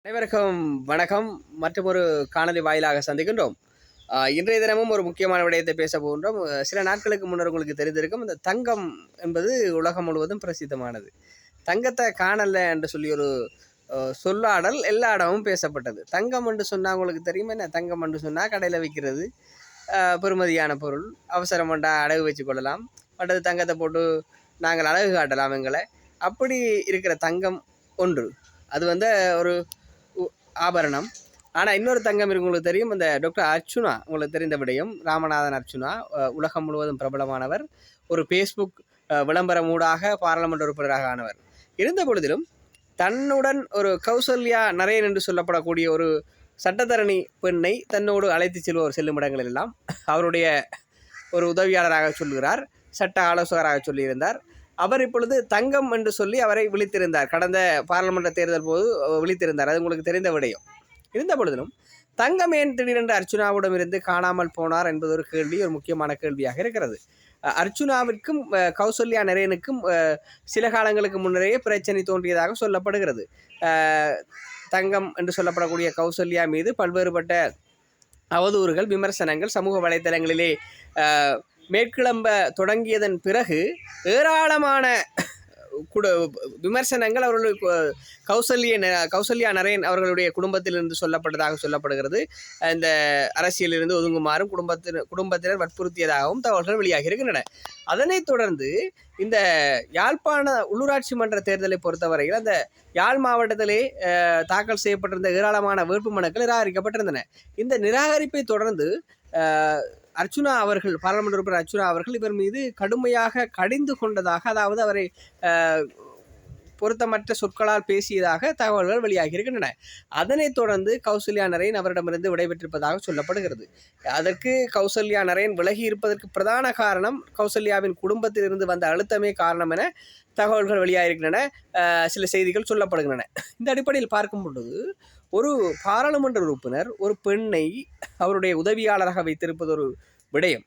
அனைவருக்கும் வணக்கம். மற்றொரு காணொலி வாயிலாக சந்திக்கின்றோம். இன்றைய தினமும் ஒரு முக்கியமான விடயத்தை பேச போகின்றோம். சில நாட்களுக்கு முன்னர் உங்களுக்கு தெரிந்திருக்கும், இந்த தங்கம் என்பது உலகம் முழுவதும் பிரசித்தமானது. தங்கத்தை காணல என்று சொல்லி ஒரு சொல்லாடல் எல்லா இடமும் பேசப்பட்டது. தங்கம் என்று சொன்னால் உங்களுக்கு தெரியும் என்ன? தங்கம் என்று சொன்னால் கடையில் விற்கிறது, பெறுமதியான பொருள். அவசரம் கொண்டா அடகு வச்சு கொள்ளலாம், மற்றது தங்கத்தை போட்டு நாங்கள் அழகு காட்டலாம் எங்களை. அப்படி இருக்கிற தங்கம் ஒன்று, அது ஒரு ஆபரணம். ஆனால் இன்னொரு தங்கம் இருக்கு, உங்களுக்கு தெரியும். இந்த டாக்டர் அர்ச்சுனா, உங்களுக்கு தெரிந்த விடயம், ராமநாதன் அர்ச்சுனா, உலகம் முழுவதும் பிரபலமானவர். ஒரு ஃபேஸ்புக் விளம்பரம் ஊடாக பாராளுமன்ற உறுப்பினராக ஆனவர். இருந்த பொழுதிலும் தன்னுடன் ஒரு கௌசல்யா நரேன் என்று சொல்லப்படக்கூடிய ஒரு சட்டத்தரணி பெண்ணை தன்னோடு அழைத்து செல்லும் இடங்களில் எல்லாம் அவருடைய ஒரு உதவியாளராக சொல்கிறார், சட்ட ஆலோசகராக சொல்லியிருந்தார். அவர் இப்பொழுது தங்கம் என்று சொல்லி அவரை விழித்திருந்தார். கடந்த பாராளுமன்ற தேர்தல் போது விழித்திருந்தார், அது உங்களுக்கு தெரிந்த விடயம். இருந்த பொழுதிலும் தங்கம் ஏன் திடீரென்று அர்ச்சுனாவிடம் இருந்து காணாமல் போனார் என்பது ஒரு கேள்வி, ஒரு முக்கியமான கேள்வியாக இருக்கிறது. அர்ச்சுனாவிற்கும் கௌசல்யா நரேனுக்கும் சில காலங்களுக்கு முன்னரே பிரச்சனை தோன்றியதாக சொல்லப்படுகிறது. தங்கம் என்று சொல்லப்படக்கூடிய கௌசல்யா மீது பல்வேறுபட்ட அவதூறுகள், விமர்சனங்கள் சமூக வலைத்தளங்களிலே மேற்கிளம்ப தொடங்கியதன் பிறகு ஏராளமான விமர்சனங்கள் அவர்களுக்கு கௌசல்யா நரேன் அவர்களுடைய குடும்பத்திலிருந்து சொல்லப்படுகிறது. இந்த அரசியலிருந்து ஒதுங்குமாறும் குடும்பத்தினர் வற்புறுத்தியதாகவும் தகவல்கள் வெளியாகி இருக்கின்றன. அதனைத் தொடர்ந்து இந்த யாழ்ப்பாண உள்ளூராட்சி மன்ற தேர்தலை பொறுத்தவரையில் அந்த யாழ் மாவட்டத்திலே தாக்கல் செய்யப்பட்டிருந்த ஏராளமான வேட்புமனுக்கள் நிராகரிக்கப்பட்டிருந்தன. இந்த நிராகரிப்பை தொடர்ந்து அர்ச்சுனா அவர்கள், பாராளுமன்ற உறுப்பினர் அர்ச்சுனா அவர்கள் இவர் மீது கடுமையாக கடிந்து கொண்டதாக, அதாவது அவரை பொருத்தமற்ற சொற்களால் பேசியதாக தகவல்கள் வெளியாகி இருக்கின்றன. அதனைத் தொடர்ந்து கௌசல்யா நரேன் அவரிடமிருந்து விடைபெற்றிருப்பதாக சொல்லப்படுகிறது. அதற்கு கௌசல்யா நரேன் விலகி இருப்பதற்கு பிரதான காரணம் கௌசல்யாவின் குடும்பத்திலிருந்து வந்த அழுத்தமே காரணம் என தகவல்கள் வெளியாகிருக்கின்றன, சில செய்திகள் சொல்லப்படுகின்றன. இந்த அடிப்படையில் பார்க்கும் பொழுது ஒரு பாராளுமன்ற உறுப்பினர் ஒரு பெண்ணை அவருடைய உதவியாளராக வைத்திருப்பது ஒரு விடயம்.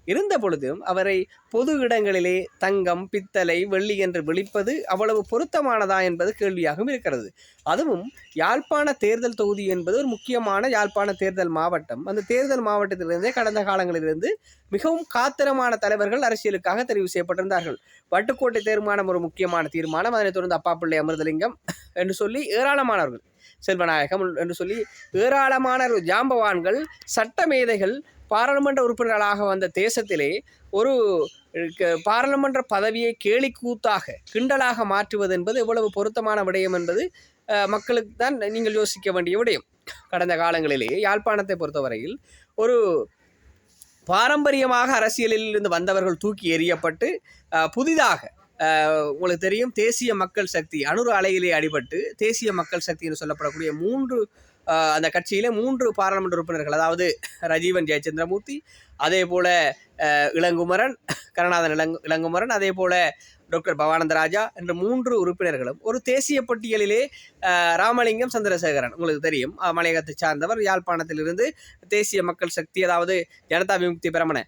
இருந்த பொழுதும் அவரை பொது இடங்களிலே தங்கம், பித்தளை, வெள்ளி என்று விழிப்பது அவ்வளவு பொருத்தமானதா என்பது கேள்வியாகவும் இருக்கிறது. அதுவும் யாழ்ப்பாண தேர்தல் தொகுதி என்பது ஒரு முக்கியமான யாழ்ப்பாண தேர்தல் மாவட்டம். அந்த தேர்தல் மாவட்டத்திலிருந்தே கடந்த காலங்களிலிருந்து மிகவும் காத்திரமான தலைவர்கள் அரசியலுக்காக தெரிவு செய்யப்பட்டிருந்தார்கள். வட்டுக்கோட்டை தீர்மானம் ஒரு முக்கியமான தீர்மானம். அதனைத் தொடர்ந்து அப்பாப்பிள்ளை அமிர்தலிங்கம் என்று சொல்லி ஏராளமானவர்கள், செல்வநாயகம் என்று சொல்லி ஏராளமான ஜாம்பவான்கள், சட்ட மேதைகள் பாராளுமன்ற உறுப்பினர்களாக வந்த தேசத்திலே ஒரு பாராளுமன்ற பதவியை கேலிக்கூத்தாக, கிண்டலாக மாற்றுவது என்பது எவ்வளவு பொருத்தமான விடயம் என்பது மக்களுக்கு தான் நீங்கள் யோசிக்க வேண்டிய விடயம். கடந்த காலங்களிலே யாழ்ப்பாணத்தை பொறுத்தவரையில் ஒரு பாரம்பரியமாக அரசியலில் இருந்து வந்தவர்கள் தூக்கி எறியப்பட்டு புதிதாக, உங்களுக்கு தெரியும், தேசிய மக்கள் சக்தி அனுறு அலையிலே அடிபட்டு தேசிய மக்கள் சக்தி என்று சொல்லப்படக்கூடிய அந்த கட்சியிலே 3 பாராளுமன்ற உறுப்பினர்கள், அதாவது ரஜீவன் ஜெயச்சந்திரமூர்த்தி, அதே போல இளங்குமரன், கருணாதன் இளங்குமரன், அதே போல டாக்டர் பவானந்த ராஜா என்ற 3 உறுப்பினர்களும் ஒரு தேசிய பட்டியலிலே ராமலிங்கம் சந்திரசேகரன், உங்களுக்கு தெரியும், மலையகத்தை சார்ந்தவர், யாழ்ப்பாணத்திலிருந்து தேசிய மக்கள் சக்தி, அதாவது ஜனதா விமுக்தி பிரமண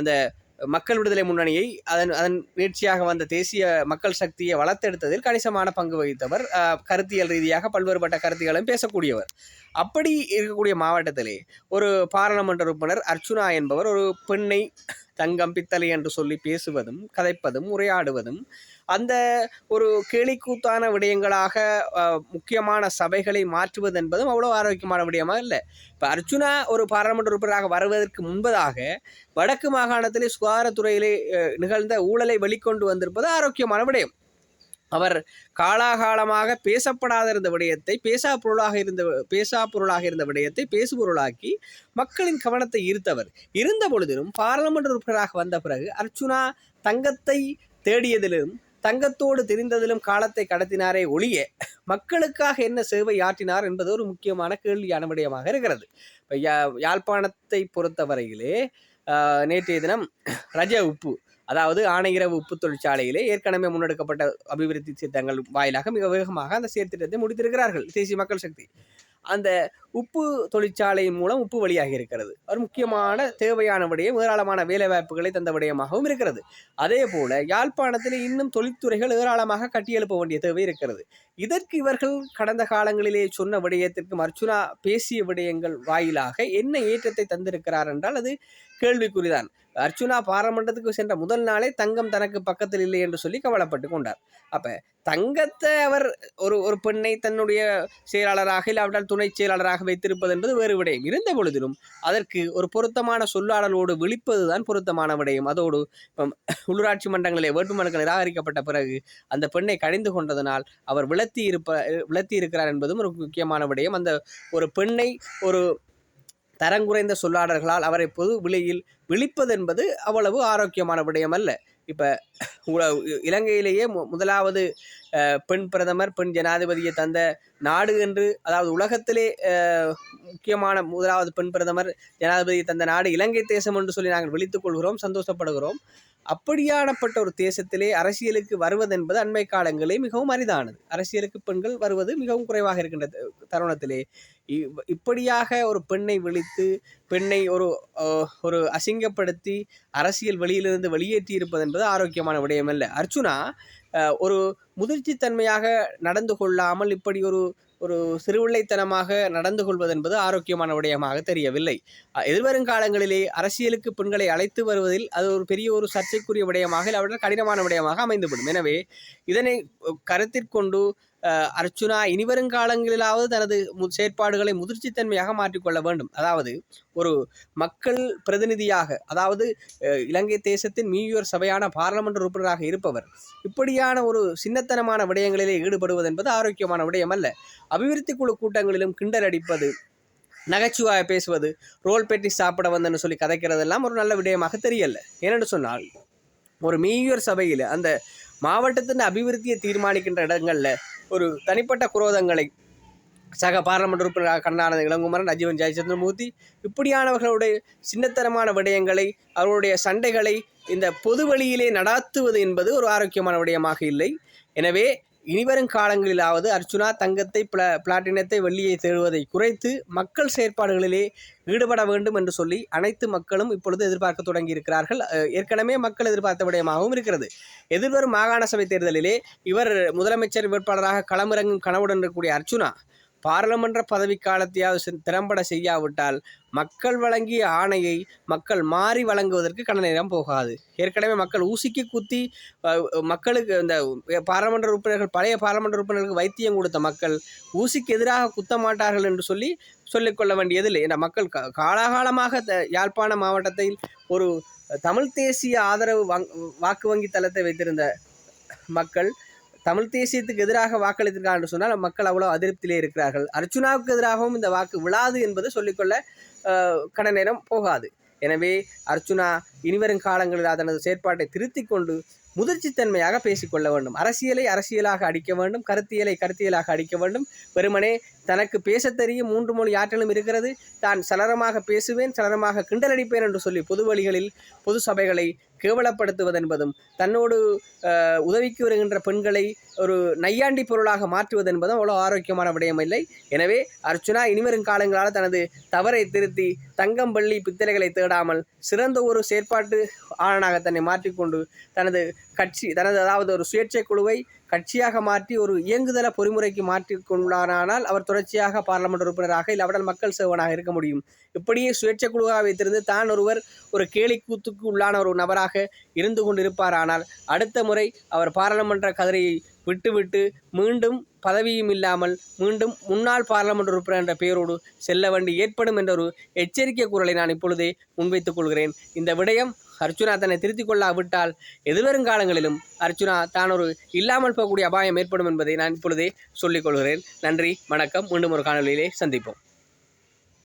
அந்த மக்கள் விடுதலை முன்னணியை அதன் நீட்சியாக வந்த தேசிய மக்கள் சக்தியை வளர்த்தெடுத்ததில் கணிசமான பங்கு வகித்தவர், கருத்தியல் ரீதியாக பல்வேறுபட்ட கருத்துக்களையும் பேசக்கூடியவர். அப்படி இருக்கக்கூடிய மாவட்டத்திலே ஒரு பாராளுமன்ற உறுப்பினர் அர்ச்சுனா என்பவர் ஒரு பெண்ணை தங்கம், பித்தளை என்று சொல்லி பேசுவதும், கதைப்பதும், உரையாடுவதும், அந்த ஒரு கேலிக்கூத்தான விடயங்களாக முக்கியமான சபைகளை மாற்றுவது என்பதும் அவ்வளோ ஆரோக்கியமான விடயமாக இல்லை. இப்போ அர்ச்சுனா ஒரு பாராளுமன்ற உறுப்பினராக வருவதற்கு முன்பதாக வடக்கு மாகாணத்திலே சுகாதாரத்துறையிலே நிகழ்ந்த ஊழலை வெளிக்கொண்டு வந்திருப்பது ஆரோக்கியமான விடயம். அவர் காலாகாலமாக பேசப்படாத இருந்த விடயத்தை பேசா பொருளாக இருந்த விடயத்தை பேசுபொருளாக்கி மக்களின் கவனத்தை ஈர்த்தவர். இருந்த பொழுதிலும் பாராளுமன்ற உறுப்பினராக வந்த பிறகு அர்ச்சுனா தங்கத்தை தேடியதிலும் தங்கத்தோடு தெரிந்ததிலும் காலத்தை கடத்தினாரே ஒழிய மக்களுக்காக என்ன சேவை ஆற்றினார் என்பது ஒரு முக்கியமான கேள்வியான விடயமாக இருக்கிறது. இப்போ யாழ்ப்பாணத்தை பொறுத்தவரையிலே நேற்றைய தினம் ரஜ உப்பு, அதாவது ஆணையிரவு உப்பு தொழிற்சாலையிலே ஏற்கனவே முன்னெடுக்கப்பட்ட அபிவிருத்தி திட்டங்கள் வாயிலாக மிக வேகமாக அந்த செயற்திட்டத்தை முடித்திருக்கிறார்கள் தேசிய மக்கள் சக்தி. அந்த உப்பு தொழிற்சாலையின் மூலம் உப்பு வெளியாகி இருக்கிறது. ஒரு முக்கியமான தேவையான விடயம், ஏராளமான வேலைவாய்ப்புகளை தந்த விடயமாகவும் இருக்கிறது. அதே போல யாழ்ப்பாணத்தில் இன்னும் தொழில்துறைகள் ஏராளமாக கட்டியெழுப்ப வேண்டிய தேவை இருக்கிறது. இதற்கு இவர்கள் கடந்த காலங்களிலே சொன்ன விடயத்திற்கும் அர்ச்சுனா பேசிய விடயங்கள் வாயிலாக என்ன ஏற்றத்தை தந்திருக்கிறார் என்றால் அது கேள்விக்குறிதான். அர்ச்சுனா பாராளுமன்றத்துக்கு சென்ற முதல் நாளே தங்கம் தனக்கு பக்கத்தில் இல்லை என்று சொல்லி கவலைப்பட்டு கொண்டார். அப்ப தங்கத்தை அவர் ஒரு பெண்ணை தன்னுடைய செயலாளராக இல்லாவிட்டால் துணை செயலாளராக வைத்திருப்பது என்பது வேறு விடயம். இருந்த பொழுதிலும் அதற்கு ஒரு பொருத்தமான சொல்லாடலோடு விழிப்பதுதான் பொருத்தமான விடயம். அதோடு உள்ளூராட்சி மன்றங்களிலே வேட்புமனுக்கள் நிராகரிக்கப்பட்ட பிறகு அந்த பெண்ணை கடிந்து கொண்டதனால் அவர் விளத்தி இருக்கிறார் என்பதும் ஒரு முக்கியமான விடயம். அந்த ஒரு பெண்ணை ஒரு தரங்குறைந்த சொல்லாடல்களால் அவரை பொது விலையில் விழிப்பது என்பது அவ்வளவு ஆரோக்கியமான விடயம் அல்ல. இப்போ இலங்கையிலேயே முதலாவது பெண் பிரதமர், பெண் ஜனாதிபதியை தந்த நாடு என்று, அதாவது உலகத்திலே முக்கியமான முதலாவது பெண் பிரதமர் ஜனாதிபதியை தந்த நாடு இலங்கை தேசம் என்று சொல்லி நாங்கள் விழித்துக் கொள்கிறோம், சந்தோஷப்படுகிறோம். அப்படியானப்பட்ட ஒரு தேசத்திலே அரசியலுக்கு வருவது என்பது அண்மை காலங்களே மிகவும் அரிதானது. அரசியலுக்கு பெண்கள் வருவது மிகவும் குறைவாக இருக்கின்ற தருணத்திலே இப்படியாக ஒரு பெண்ணை விழித்து பெண்ணை ஒரு அசிங்கப்படுத்தி அரசியல் வெளியிலிருந்து வெளியேற்றி இருப்பது என்பது ஆரோக்கியமான விடயம் அல்ல. அர்ச்சுனா ஒரு முதிர்ச்சித்தன்மையாக நடந்து கொள்ளாமல் இப்படி ஒரு சிறுவிள்ளைத்தனமாக நடந்து கொள்வது என்பது ஆரோக்கியமான விடயமாக தெரியவில்லை. எதிர்வரும் காலங்களிலே அரசியலுக்கு பெண்களை அழைத்து வருவதில் அது ஒரு பெரிய ஒரு சர்ச்சைக்குரிய விடயமாக அவர்கள் கடினமான விடயமாக அமைந்துவிடும். எனவே இதனை கருத்திற்கொண்டு அர்ச்சுனா இனிவரும் காலங்களிலாவது தனது செயற்பாடுகளை முதிர்ச்சித்தன்மையாக மாற்றிக்கொள்ள வேண்டும். அதாவது ஒரு மக்கள் பிரதிநிதியாக, அதாவது இலங்கை தேசத்தின் மீயுயர் சபையான பாராளுமன்ற உறுப்பினராக இருப்பவர் இப்படியான ஒரு சின்னத்தனமான விடயங்களிலே ஈடுபடுவது என்பது ஆரோக்கியமான விடயம் அல்ல. அபிவிருத்தி குழு கூட்டங்களிலும் கிண்டல் அடிப்பது, நகைச்சுவாக பேசுவது, ரோல் பெட்டி சாப்பிட வந்தன்னு சொல்லி கதைக்கிறதெல்லாம் ஒரு நல்ல விடயமாக தெரியல. ஏனென்று சொன்னால் ஒரு மீயுயர் சபையில் அந்த மாவட்டத்தின் அபிவிருத்தியை தீர்மானிக்கின்ற இடங்களில் ஒரு தனிப்பட்ட குரோதங்களை சக பாராளுமன்ற உறுப்பினராக கருணாநிதி இளங்குமரன், அஜீவன் ஜெயச்சந்திரமூர்த்தி இப்படியானவர்களுடைய சின்னத்தனமான விடயங்களை, அவர்களுடைய சண்டைகளை இந்த பொது வழியிலே நடாத்துவது என்பது ஒரு ஆரோக்கியமான விடயமாக இல்லை. எனவே இனிவரும் காலங்களிலாவது அர்ச்சுனா தங்கத்தை, பிளாட்டினத்தை, வெள்ளியை தேடுவதை குறைத்து மக்கள் செயற்பாடுகளிலே ஈடுபட வேண்டும் என்று சொல்லி அனைத்து மக்களும் இப்பொழுது எதிர்பார்க்க தொடங்கி இருக்கிறார்கள். ஏற்கனவே மக்கள் எதிர்பார்த்த விடயமாகவும் இருக்கிறது. எதிர்வரும் மாகாண சபை தேர்தலிலே இவர் முதலமைச்சர் வேட்பாளராக களமிறங்கும் கனவுடன் இருக்கக்கூடிய அர்ச்சுனா பாராளுமன்ற பதவி காலத்தையாவது திறம்பட செய்யாவிட்டால் மக்கள் வழங்கிய ஆணையை மக்கள் மாறி வழங்குவதற்கு கன நேரம் போகாது. ஏற்கனவே மக்கள் ஊசிக்கு குத்தி மக்களுக்கு இந்த பாராளுமன்ற உறுப்பினர்கள், பழைய பாராளுமன்ற உறுப்பினர்களுக்கு வைத்தியம் கொடுத்த மக்கள் ஊசிக்கு எதிராக குத்த மாட்டார்கள் என்று சொல்லிக்கொள்ள வேண்டியதில்லை. என்ற மக்கள் காலாகாலமாக யாழ்ப்பாண மாவட்டத்தில் ஒரு தமிழ் தேசிய ஆதரவு வாக்கு வங்கி தளத்தை வைத்திருந்த மக்கள் தமிழ் தேசியத்துக்கு எதிராக வாக்களித்திருக்காங்க என்று சொன்னால் மக்கள் அவ்வளோ அதிருப்தியிலே இருக்கிறார்கள். அர்ச்சுனாவுக்கு எதிராகவும் இந்த வாக்கு விழாது என்பது சொல்லிக்கொள்ள கன நேரம் போகாது. எனவே அர்ச்சுனா இனிவரும் காலங்களில் தனது செயற்பாட்டை திருத்தி கொண்டு முதிர்ச்சித்தன்மையாக பேசிக்கொள்ள வேண்டும். அரசியலை அரசியலாக அடிக்க வேண்டும், கருத்தியலை கருத்தியலாக அடிக்க வேண்டும். வெறுமனே தனக்கு பேச தெரியும், 3 மொழி ஆற்றலும் இருக்கிறது, தான் சலரமாக பேசுவேன், சலரமாக கிண்டலடிப்பேன் என்று சொல்லி பொது வழிகளில் பொது சபைகளை கேவலப்படுத்துவது என்பதும் தன்னோடு உதவிக்கு வருகின்ற பெண்களை ஒரு நையாண்டி பொருளாக மாற்றுவது என்பதும் அவ்வளோ ஆரோக்கியமான விடயம் இல்லை. எனவே அர்ச்சுனா இனிவரும் காலங்களால் தனது தவறை திருத்தி தங்கம், வெள்ளி, பித்தளைகளை தேடாமல் சிறந்த ஒரு செயற்பாட்டு ஆளனாக தன்னை மாற்றிக்கொண்டு அதாவது ஒரு சுயேட்சை குழுவை கட்சியாக மாற்றி ஒரு இயங்குதள பொறிமுறைக்கு மாற்றிக்கொண்டானால் அவர் தொடர்ச்சியாக பாராளுமன்ற உறுப்பினராக இல்லாவிட்டால் மக்கள் சேவனாக இருக்க முடியும். இப்படியே சுயேட்சை குழுவாக வைத்திருந்து தான் ஒரு கேலிக்கூத்துக்கு உள்ளான ஒரு நபராக இருந்து கொண்டிருப்பாரானால் அடுத்த முறை அவர் பாராளுமன்ற கதிரையை விட்டுவிட்டு மீண்டும் பதவியும் இல்லாமல் மீண்டும் முன்னாள் பாராளுமன்ற உறுப்பினர் என்ற பெயரோடு செல்ல வேண்டி ஏற்படும் என்ற ஒரு எச்சரிக்கை குரலை நான் இப்பொழுதே முன்வைத்துக் கொள்கிறேன். இந்த விடயம் அர்ச்சுனா தன்னை திருத்திக் கொள்ளாவிட்டால் எதிர்வருங்காலங்களிலும் அர்ச்சுனா தான் ஒரு இல்லாமல் போகக்கூடிய அபாயம் ஏற்படும் என்பதை நான் இப்பொழுதே சொல்லிக் கொள்கிறேன். நன்றி, வணக்கம். மீண்டும் ஒரு காணொலியிலே சந்திப்போம்.